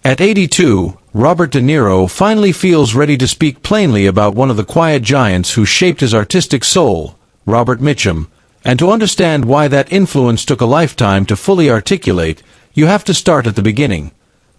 At 82, Robert De Niro finally feels ready to speak plainly about one of the quiet giants who shaped his artistic soul, Robert Mitchum, and to understand why that influence took a lifetime to fully articulate, you have to start at the beginning.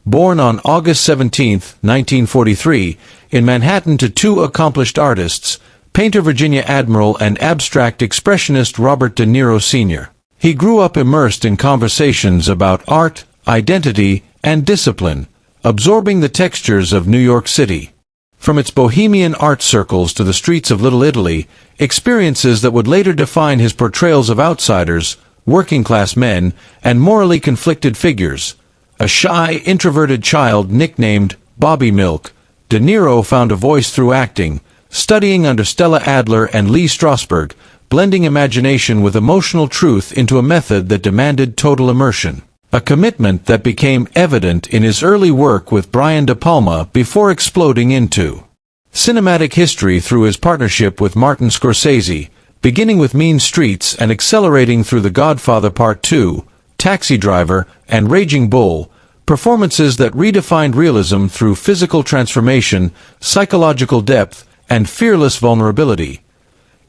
Born on August 17, 1943, in Manhattan to two accomplished artists, painter Virginia Admiral and abstract expressionist Robert De Niro Sr. He grew up immersed in conversations about art, identity, and discipline, absorbing the textures of New York City. From its bohemian art circles to the streets of Little Italy, experiences that would later define his portrayals of outsiders, working-class men, and morally conflicted figures. A shy, introverted child nicknamed Bobby Milk, De Niro found a voice through acting, studying under Stella Adler and Lee Strasberg, blending imagination with emotional truth into a method that demanded total immersion. A commitment that became evident in his early work with Brian De Palma before exploding into cinematic history through his partnership with Martin Scorsese, beginning with Mean Streets and accelerating through The Godfather Part 2, Taxi Driver, and Raging Bull, performances that redefined realism through physical transformation, psychological depth, and fearless vulnerability.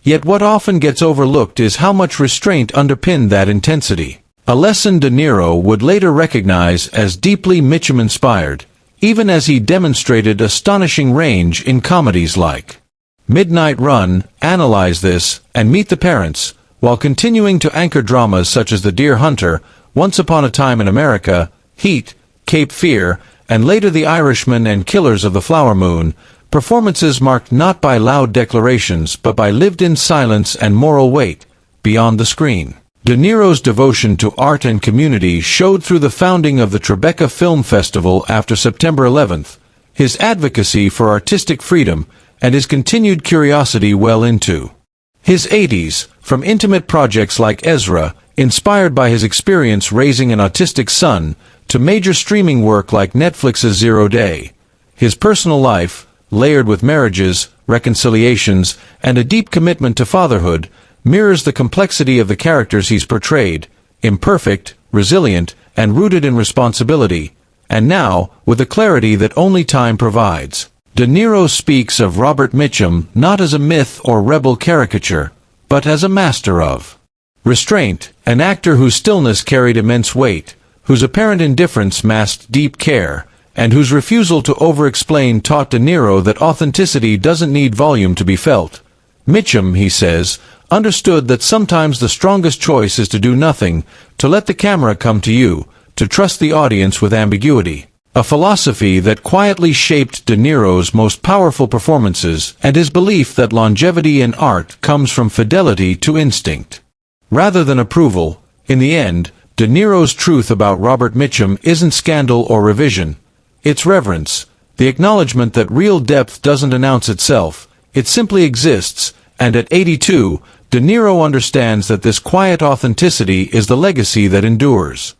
Yet what often gets overlooked is how much restraint underpinned that intensity. A lesson De Niro would later recognize as deeply Mitchum-inspired, even as he demonstrated astonishing range in comedies like Midnight Run, Analyze This, and Meet the Parents, while continuing to anchor dramas such as The Deer Hunter, Once Upon a Time in America, Heat, Cape Fear, and later The Irishman and Killers of the Flower Moon, performances marked not by loud declarations but by lived-in silence and moral weight, beyond the screen. De Niro's devotion to art and community showed through the founding of the Tribeca Film Festival after September 11th, his advocacy for artistic freedom, and his continued curiosity well into his 80s, from intimate projects like Ezra, inspired by his experience raising an autistic son, to major streaming work like Netflix's 0 Day. His personal life, layered with marriages, reconciliations, and a deep commitment to fatherhood, mirrors the complexity of the characters he's portrayed, imperfect, resilient, and rooted in responsibility, and now, with a clarity that only time provides. De Niro speaks of Robert Mitchum not as a myth or rebel caricature, but as a master of restraint, an actor whose stillness carried immense weight, whose apparent indifference masked deep care, and whose refusal to over-explain taught De Niro that authenticity doesn't need volume to be felt. Mitchum, he says, understood that sometimes the strongest choice is to do nothing, to let the camera come to you, to trust the audience with ambiguity. A philosophy that quietly shaped De Niro's most powerful performances, and his belief that longevity in art comes from fidelity to instinct, rather than approval. In the end, De Niro's truth about Robert Mitchum isn't scandal or revision. It's reverence, the acknowledgement that real depth doesn't announce itself, it simply exists, and at 82, De Niro understands that this quiet authenticity is the legacy that endures.